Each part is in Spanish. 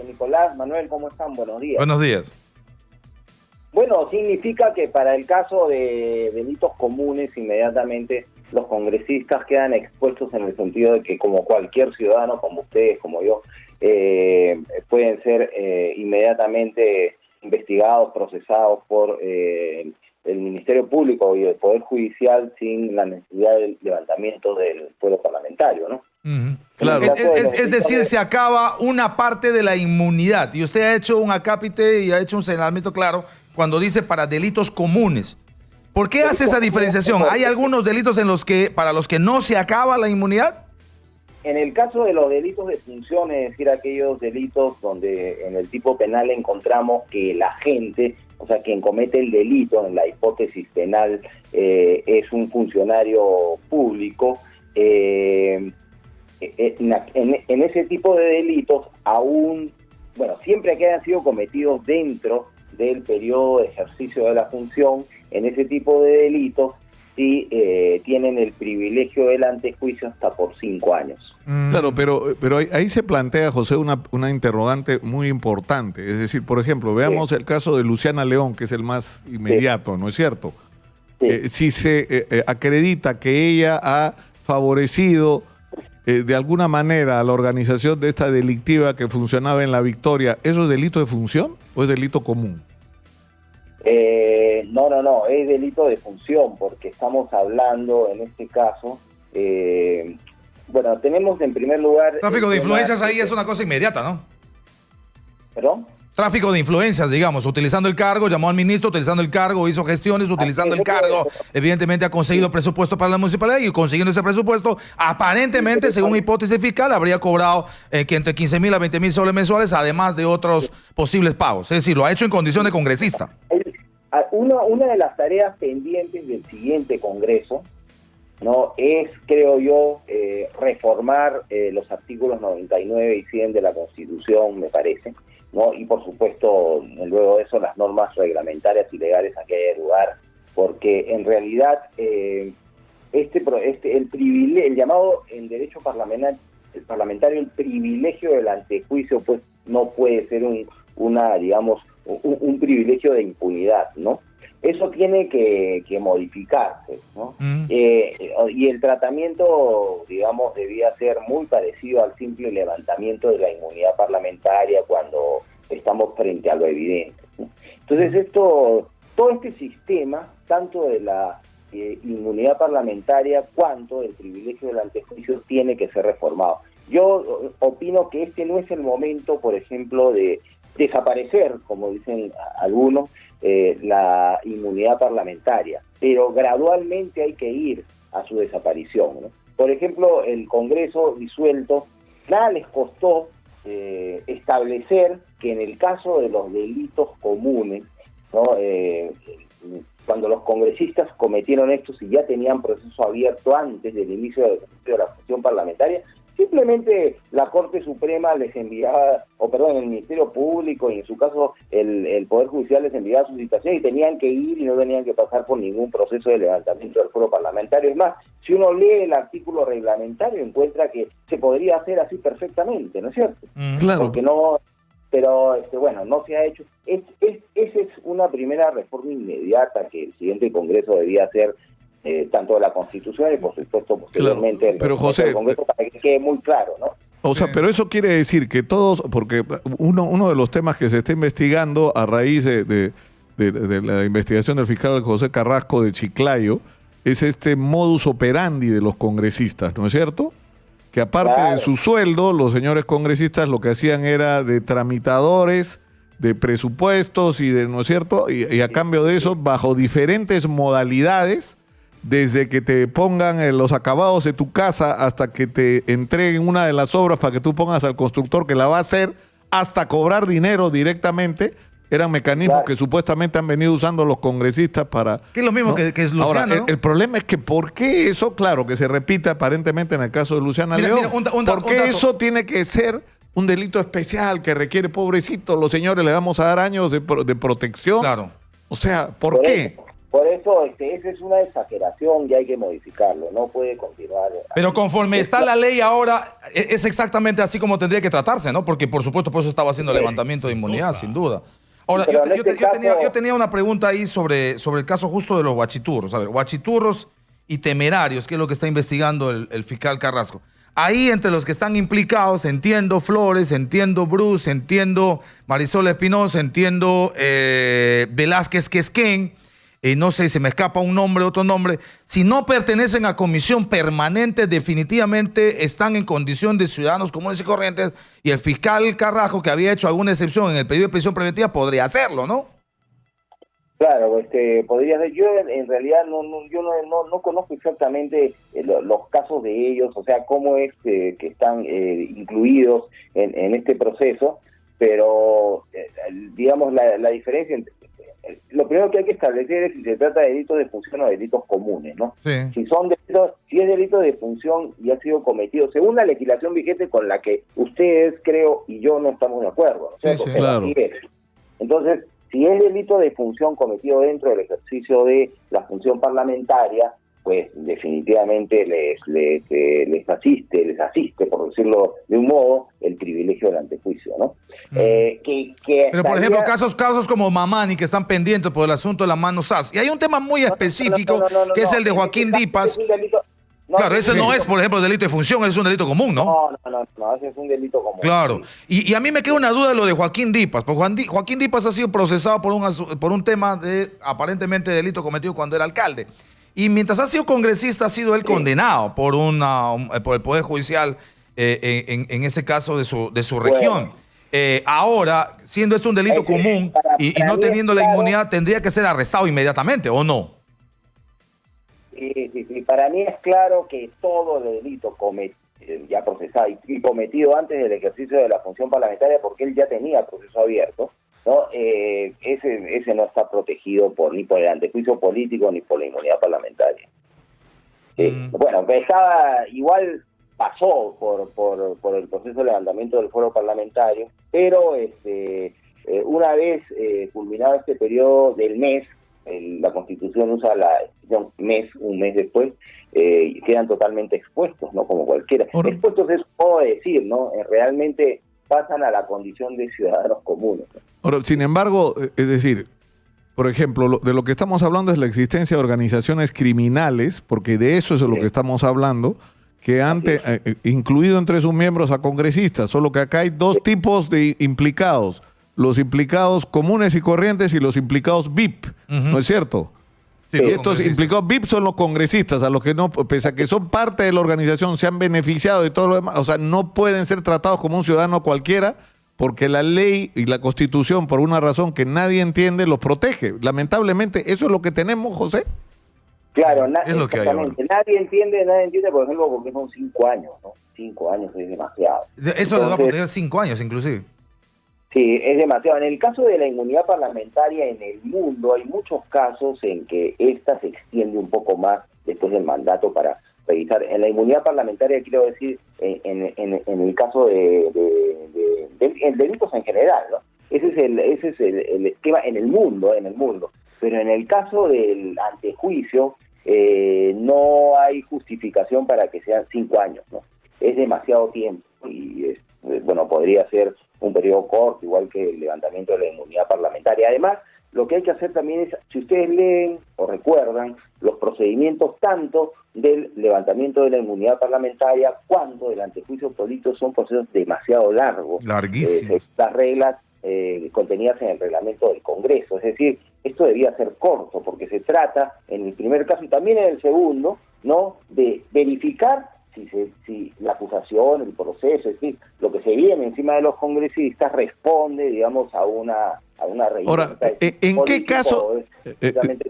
Nicolás, Manuel, ¿cómo están? Buenos días. Buenos días. Bueno, significa que para el caso de delitos comunes, inmediatamente los congresistas quedan expuestos en el sentido de que, como cualquier ciudadano, como ustedes, como yo, pueden ser inmediatamente investigados, procesados por el Ministerio Público y el Poder Judicial sin la necesidad del levantamiento del fuero parlamentario, ¿no? Claro. Es decir, se acaba una parte de la inmunidad. Y usted ha hecho un acápite y ha hecho un señalamiento claro cuando dice para delitos comunes. ¿Por qué hace esa diferenciación? ¿Hay algunos delitos para los que no se acaba la inmunidad? En el caso de los delitos de función, es decir, aquellos delitos donde en el tipo penal encontramos que el agente, o sea, quien comete el delito en la hipótesis penal es un funcionario público, en ese tipo de delitos, aún, bueno, siempre que hayan sido cometidos dentro del periodo de ejercicio de la función, en ese tipo de delitos sí tienen el privilegio del antejuicio hasta por 5 años. Claro, pero ahí se plantea, José, una interrogante muy importante. Es decir, por ejemplo, veamos el caso de Luciana León, que es el más inmediato, ¿no es cierto? Sí. Si se acredita que ella ha favorecido de alguna manera a la organización de esta delictiva que funcionaba en La Victoria, ¿eso es delito de función o es delito común? No, es delito de función, porque estamos hablando en este caso, bueno, tenemos en primer lugar... Tráfico de influencias ahí es una cosa inmediata, ¿no? ¿Perdón? Tráfico de influencias, digamos, utilizando el cargo, llamó al ministro, utilizando el cargo, hizo gestiones, utilizando el cargo, evidentemente ha conseguido presupuesto para la municipalidad y consiguiendo ese presupuesto, aparentemente, según hipótesis fiscal, habría cobrado que entre 15.000 a 20.000 soles mensuales, además de otros posibles pagos. Es decir, lo ha hecho en condición de congresista. Una de las tareas pendientes del siguiente Congreso, ¿no?, es, creo yo, reformar los artículos 99 y 100 de la Constitución, me parece, ¿no? Y por supuesto, luego de eso, las normas reglamentarias y legales a que haya lugar, porque en realidad el llamado en derecho parlamentario, el privilegio del antejuicio, pues no puede ser un privilegio de impunidad, ¿no? Eso tiene que modificarse, ¿no? Y el tratamiento, digamos, debía ser muy parecido al simple levantamiento de la inmunidad parlamentaria cuando estamos frente a lo evidente, ¿no? Entonces todo este sistema, tanto de la inmunidad parlamentaria cuanto del privilegio del antejuicio, tiene que ser reformado. Yo opino que este no es el momento, por ejemplo, de desaparecer, como dicen algunos, la inmunidad parlamentaria, pero gradualmente hay que ir a su desaparición, ¿no? Por ejemplo, el Congreso disuelto, nada les costó establecer que en el caso de los delitos comunes, ¿no?, cuando los congresistas cometieron estos y ya tenían proceso abierto antes del inicio de la sesión parlamentaria, simplemente la Corte Suprema les enviaba, el Ministerio Público y en su caso el Poder Judicial les enviaba su citación y tenían que ir y no tenían que pasar por ningún proceso de levantamiento del fuero parlamentario. Es más, si uno lee el artículo reglamentario encuentra que se podría hacer así perfectamente, ¿no es cierto? Claro. Porque no... Pero, no se ha hecho. Esa es una primera reforma inmediata que el siguiente Congreso debía hacer, tanto de la Constitución y, por supuesto, posteriormente pero José, el Congreso, para que quede muy claro, ¿no? O sea, pero eso quiere decir que todos, porque uno de los temas que se está investigando a raíz de la investigación del fiscal José Carrasco de Chiclayo es este modus operandi de los congresistas, ¿no es cierto? Que aparte de su sueldo, los señores congresistas lo que hacían era de tramitadores de presupuestos y ¿no es cierto? Y a cambio de eso, bajo diferentes modalidades, desde que te pongan los acabados de tu casa hasta que te entreguen una de las obras para que tú pongas al constructor que la va a hacer, hasta cobrar dinero directamente, eran mecanismos que supuestamente han venido usando los congresistas para... Que es lo mismo, ¿no?, que es Luciana. Ahora, ¿no? el problema es que ¿por qué eso? Claro, que se repite aparentemente en el caso de Luciana León. ¿Por qué eso tiene que ser un delito especial que requiere, pobrecito, los señores le vamos a dar años de protección? Claro. O sea, ¿por qué? Por eso eso esa es una exageración y hay que modificarlo, no puede continuar. Pero conforme está la ley ahora, es exactamente así como tendría que tratarse, ¿no? Porque por supuesto por eso estaba haciendo levantamiento de inmunidad, sin duda. Ahora, yo tenía una pregunta ahí sobre el caso justo de los guachiturros. A ver, guachiturros y temerarios, que es lo que está investigando el fiscal Carrasco. Ahí entre los que están implicados, entiendo Flores, entiendo Bruce, entiendo Marisol Espinosa, entiendo Velázquez Quesquén, no sé, se me escapa un nombre, otro nombre. Si no pertenecen a comisión permanente, definitivamente están en condición de ciudadanos comunes y corrientes, y el fiscal Carrasco, que había hecho alguna excepción en el pedido de prisión preventiva, podría hacerlo, ¿no? Claro, podría ser. Yo en realidad no conozco exactamente los casos de ellos, o sea, cómo es que están incluidos en este proceso, pero digamos la diferencia entre, lo primero que hay que establecer es si se trata de delitos de función o delitos comunes, ¿no? Sí. Si es delito de función y ha sido cometido según la legislación vigente con la que ustedes, creo, y yo no estamos de acuerdo, ¿no? Sí, claro. Entonces, si es delito de función cometido dentro del ejercicio de la función parlamentaria, pues definitivamente les asiste, por decirlo de un modo, el privilegio del antejuicio, ¿no? Pero, por ejemplo, casos como Mamani, que están pendientes por el asunto de la mano SAS. Y hay un tema muy específico, que es el de Joaquín Dipas. Claro, ese no es, por ejemplo, delito de función, es un delito común, ¿no? No, ese es un delito común. Claro. Y a mí me queda una duda de lo de Joaquín Dipas, porque Joaquín Dipas ha sido procesado por un tema de, aparentemente, delito cometido cuando era alcalde. Y mientras ha sido congresista, ha sido él condenado por el Poder Judicial en ese caso de su región. Ahora, siendo esto un delito común y no teniendo la inmunidad, tendría que ser arrestado inmediatamente, ¿o no? Sí. Para mí es claro que todo delito ya procesado y cometido antes del ejercicio de la función parlamentaria, porque él ya tenía proceso abierto, ¿no? Ese no está protegido ni por el antejuicio político ni por la inmunidad parlamentaria. Bueno, igual pasó por el proceso de levantamiento del fuero parlamentario, pero una vez culminado este periodo del mes, la Constitución usa la expresión un mes después, quedan totalmente expuestos, ¿no? Como cualquiera. Expuestos es como decir, ¿no? Realmente pasan a la condición de ciudadanos comunes, ¿no? Ahora, sin embargo, es decir, por ejemplo, de lo que estamos hablando es la existencia de organizaciones criminales, porque de eso es de lo que estamos hablando, que han incluido entre sus miembros a congresistas, solo que acá hay dos tipos de implicados. Los implicados comunes y corrientes y los implicados VIP, ¿no es cierto? Sí, y estos implicados VIP son los congresistas, a los que no, pese a que son parte de la organización, se han beneficiado de todo lo demás, o sea, no pueden ser tratados como un ciudadano cualquiera, porque la ley y la Constitución, por una razón que nadie entiende, los protege. Lamentablemente, ¿eso es lo que tenemos, José? Claro, exactamente. Nadie entiende, por ejemplo, porque son 5 años, ¿no? 5 años es demasiado. Eso les va a proteger 5 años, inclusive. Sí, es demasiado. En el caso de la inmunidad parlamentaria en el mundo hay muchos casos en que esta se extiende un poco más después del mandato para revisar. En la inmunidad parlamentaria, quiero decir, en el caso de delitos en general, ¿no? Ese es el esquema en el mundo. Pero en el caso del antejuicio no hay justificación para que sean 5 años, ¿no? Es demasiado tiempo y podría ser un periodo corto, igual que el levantamiento de la inmunidad parlamentaria. Además, lo que hay que hacer también es, si ustedes leen o recuerdan, los procedimientos tanto del levantamiento de la inmunidad parlamentaria cuanto del antejuicio político son procesos demasiado largos. Larguísimos. Las reglas contenidas en el reglamento del Congreso. Es decir, esto debía ser corto, porque se trata, en el primer caso y también en el segundo, ¿no?, de verificar si la acusación, el proceso, es decir, lo que se viene encima de los congresistas responde, digamos, a una revisión. Ahora, ¿en qué caso?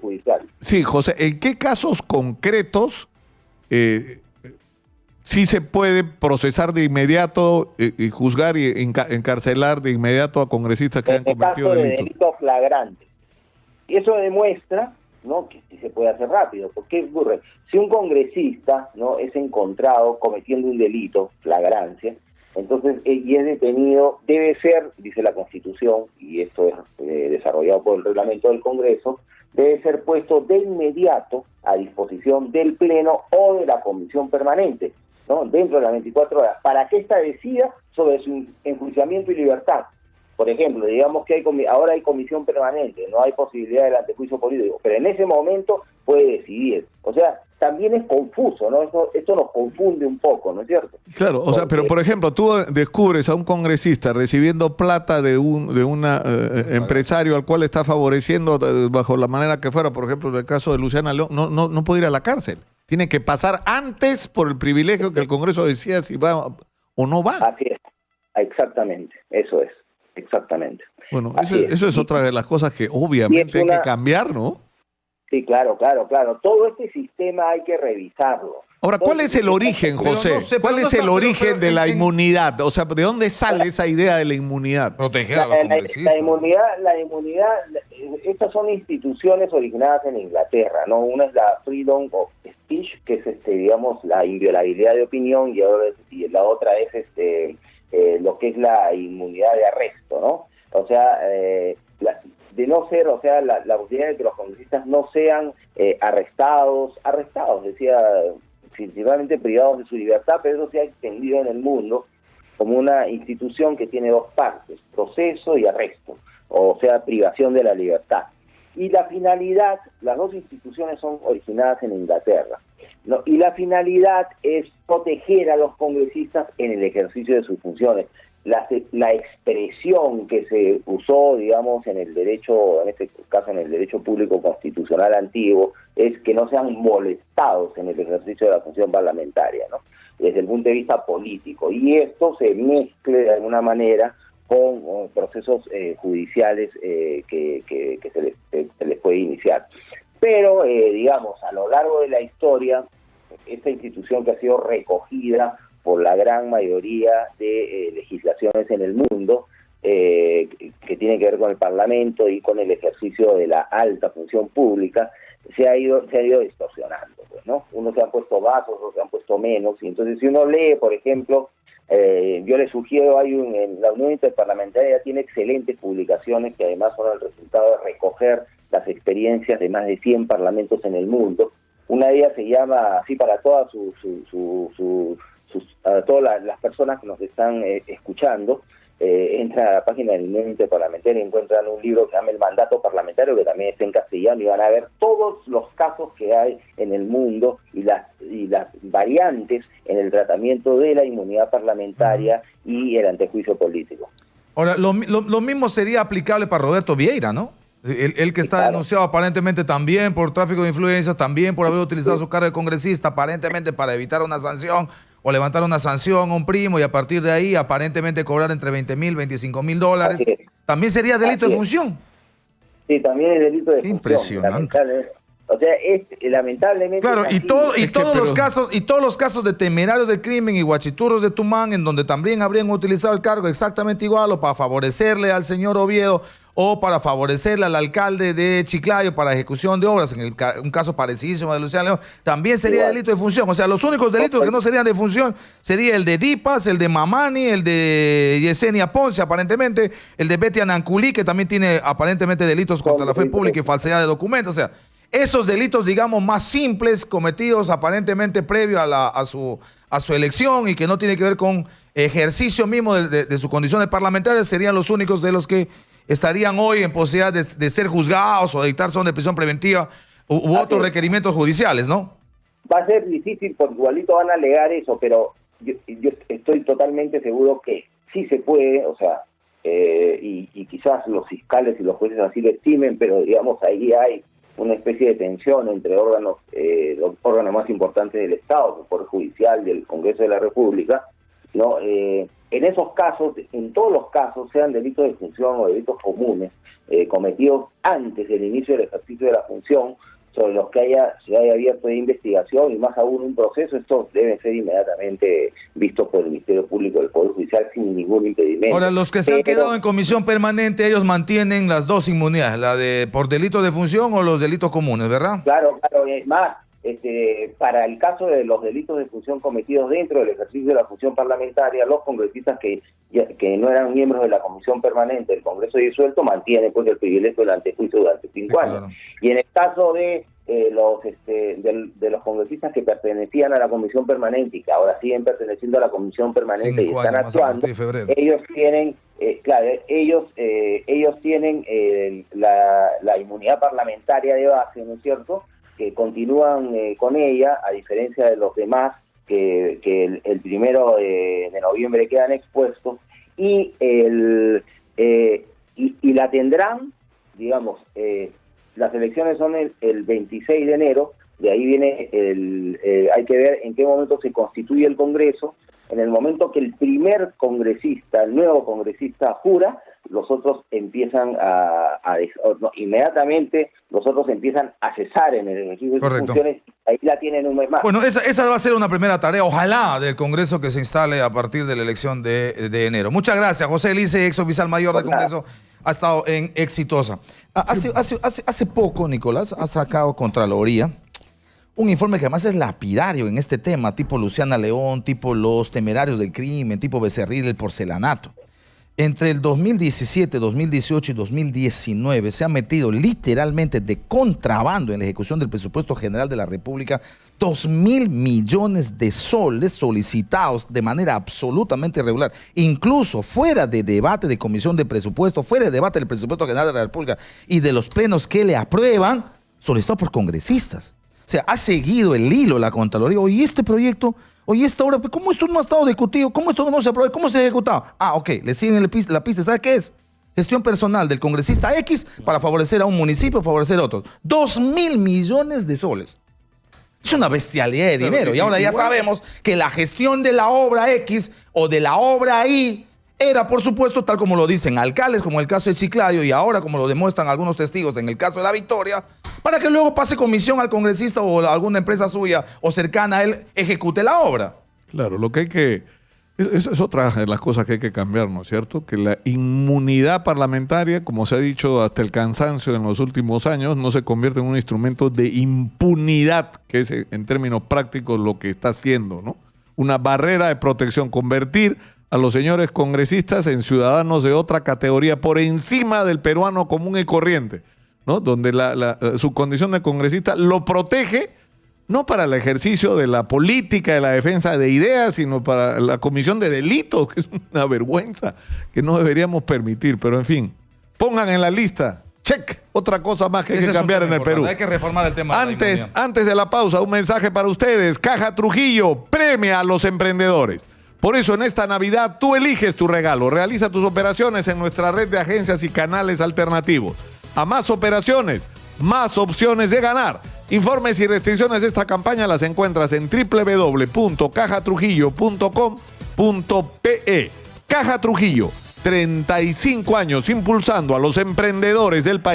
Judicial. Sí, José, ¿en qué casos concretos sí se puede procesar de inmediato y juzgar y encarcelar de inmediato a congresistas que han cometido delitos? En el caso de delitos flagrantes. Y eso demuestra, ¿no?, que sí se puede hacer rápido. ¿Por qué ocurre? Si un congresista, ¿no?, es encontrado cometiendo un delito, flagrancia, Entonces, y es detenido, debe ser, dice la Constitución, y esto es desarrollado por el reglamento del Congreso, debe ser puesto de inmediato a disposición del Pleno o de la Comisión Permanente, ¿no? Dentro de las 24 horas, para que ésta decida sobre su enjuiciamiento y libertad. Por ejemplo, digamos que ahora hay comisión permanente, no hay posibilidad del antejuicio político, pero en ese momento puede decidir. O sea, también es confuso, ¿no? Esto nos confunde un poco, ¿no es cierto? Claro, o sea, pero por ejemplo, tú descubres a un congresista recibiendo plata de un empresario al cual está favoreciendo bajo la manera que fuera, por ejemplo, en el caso de Luciana León, no puede ir a la cárcel. Tiene que pasar antes por el privilegio que el Congreso decida si va o no va. Así es, exactamente, eso es. Exactamente. Bueno, eso es otra de las cosas que obviamente hay que cambiar, ¿no? Sí, claro. Todo este sistema hay que revisarlo. Ahora, ¿cuál es el origen, José? ¿Cuál es el origen de la inmunidad? O sea, ¿de dónde sale esa idea de la inmunidad? Proteger a los congresistas. La inmunidad, estas son instituciones originadas en Inglaterra, ¿no? Una es la Freedom of Speech, que es, digamos, la inviolabilidad de opinión, y la otra es, lo que es la inmunidad de arresto, ¿no? O sea, de no ser, o sea, la posibilidad de que los congresistas no sean arrestados, decía, principalmente privados de su libertad, pero eso se ha extendido en el mundo como una institución que tiene dos partes, proceso y arresto, o sea, privación de la libertad. Y la finalidad, las dos instituciones son originadas en Inglaterra, ¿no? Y la finalidad es proteger a los congresistas en el ejercicio de sus funciones. La expresión que se usó, digamos, en el derecho, en este caso en el derecho público constitucional antiguo, es que no sean molestados en el ejercicio de la función parlamentaria, ¿no? Desde el punto de vista político. Y esto se mezcle de alguna manera con procesos judiciales que se les puede iniciar. Pero, digamos, a lo largo de la historia, esta institución que ha sido recogida por la gran mayoría de legislaciones en el mundo, que tiene que ver con el Parlamento y con el ejercicio de la alta función pública, se ha ido distorsionando, pues, ¿no? Unos se han puesto vasos, otros se han puesto menos, y entonces si uno lee, por ejemplo, yo le sugiero, en la Unión Interparlamentaria tiene excelentes publicaciones que además son el resultado de recoger las experiencias de más de 100 parlamentos en el mundo. Una de ellas se llama, así para todas todas las personas que nos están escuchando, entran a la página de la Unión Interparlamentaria y encuentran un libro que se llama El Mandato Parlamentario, que también está en castellano, y van a ver todos los casos que hay en el mundo y las variantes en el tratamiento de la inmunidad parlamentaria y el antejuicio político. Ahora, lo mismo sería aplicable para Roberto Vieira, ¿no? El que está denunciado aparentemente también por tráfico de influencias, también por haber utilizado su cargo de congresista, aparentemente para evitar una sanción o levantar una sanción a un primo y a partir de ahí aparentemente cobrar entre 20,000, 25,000 dólares. ¿También sería delito de función? Sí, también es delito de Qué función. Impresionante. O sea, lamentablemente... Claro, y todos los casos de temerarios de crimen y guachiturros de Tumán, en donde también habrían utilizado el cargo exactamente igual, o para favorecerle al señor Oviedo, o para favorecerle al alcalde de Chiclayo para ejecución de obras, en un caso parecidísimo de Luciano León, también sería delito de función. O sea, los únicos delitos que no serían de función sería el de Dipas, el de Mamani, el de Yesenia Ponce, aparentemente, el de Betty Ananculí, que también tiene aparentemente delitos contra la fe pública y falsedad de documentos. O sea, esos delitos, digamos, más simples, cometidos aparentemente previo a su elección y que no tiene que ver con ejercicio mismo de sus condiciones parlamentarias, serían los únicos de los que estarían hoy en posibilidad de ser juzgados o de dictar son de prisión preventiva u otros requerimientos judiciales, ¿no? Va a ser difícil porque igualito van a alegar eso, pero yo estoy totalmente seguro que sí se puede, o sea, y quizás los fiscales y los jueces así lo estimen, pero digamos ahí hay una especie de tensión entre los órganos más importantes del Estado, el Poder Judicial y el Congreso de la República, ¿no? En esos casos, en todos los casos, sean delitos de función o delitos comunes, cometidos antes del inicio del ejercicio de la función, sobre los que se haya abierto de investigación y más aún un proceso, estos deben ser inmediatamente vistos por el Ministerio Público del Poder Judicial sin ningún impedimento. Ahora, los que se han quedado en comisión permanente, ellos mantienen las dos inmunidades, la de por delitos de función o los delitos comunes, ¿verdad? Claro, es más, para el caso de los delitos de función cometidos dentro del ejercicio de la función parlamentaria, los congresistas que no eran miembros de la comisión permanente del Congreso disuelto mantienen pues el privilegio del antejuicio durante 5 años. Claro. Y en el caso de los congresistas que pertenecían a la comisión permanente y que ahora siguen perteneciendo a la comisión permanente y están actuando, ellos tienen ellos tienen la inmunidad parlamentaria de base, ¿no es cierto?, que continúan con ella, a diferencia de los demás que el 1 de noviembre quedan expuestos, y la tendrán, digamos, las elecciones son el 26 de enero, de ahí viene hay que ver en qué momento se constituye el Congreso. En el momento que el primer congresista, el nuevo congresista jura, los otros empiezan inmediatamente los otros empiezan a cesar en el ejercicio de sus funciones, ahí la tienen un mes más. Bueno, esa va a ser una primera tarea, ojalá, del Congreso que se instale a partir de la elección de enero. Muchas gracias, José Elice, ex oficial mayor del Congreso, ha estado en Exitosa. Hace poco, Nicolás, ha sacado Contraloría un informe que además es lapidario en este tema, tipo Luciana León, tipo Los Temerarios del Crimen, tipo Becerril, el Porcelanato. Entre el 2017, 2018 y 2019 se ha metido literalmente de contrabando en la ejecución del presupuesto general de la República 2.000 millones de soles solicitados de manera absolutamente irregular, incluso fuera de debate de comisión de presupuesto, fuera de debate del presupuesto general de la República y de los plenos que le aprueban, solicitados por congresistas. O sea, ha seguido el hilo la Contraloría. Oye, este proyecto, oye, esta obra, ¿cómo esto no ha estado discutido? ¿Cómo esto no se aprobó? ¿Cómo se ha ejecutado? Ah, ok, le siguen la pista. ¿Sabe qué es? Gestión personal del congresista X para favorecer a un municipio, favorecer a otros. 2.000 millones de soles. Es una bestialidad de dinero. Y ahora ya sabemos que la gestión de la obra X o de la obra Y era, por supuesto, tal como lo dicen alcaldes, como el caso de Chiclayo, y ahora como lo demuestran algunos testigos en el caso de La Victoria, para que luego pase comisión al congresista o a alguna empresa suya o cercana a él ejecute la obra. Claro, lo que hay que... Es otra de las cosas que hay que cambiar, ¿no es cierto? Que la inmunidad parlamentaria, como se ha dicho hasta el cansancio en los últimos años, no se convierte en un instrumento de impunidad, que es en términos prácticos lo que está haciendo, ¿no? Una barrera de protección, convertir a los señores congresistas en ciudadanos de otra categoría por encima del peruano común y corriente, ¿no? Donde su condición de congresista lo protege no para el ejercicio de la política, de la defensa de ideas, sino para la comisión de delitos, que es una vergüenza que no deberíamos permitir. Pero en fin, pongan en la lista, check, otra cosa más que hay que cambiar en el Perú. Hay que reformar el tema. Antes de la pausa, un mensaje para ustedes. Caja Trujillo premia a los emprendedores. Por eso en esta Navidad tú eliges tu regalo. Realiza tus operaciones en nuestra red de agencias y canales alternativos. A más operaciones, más opciones de ganar. Informes y restricciones de esta campaña las encuentras en www.cajatrujillo.com.pe. Caja Trujillo, 35 años impulsando a los emprendedores del país.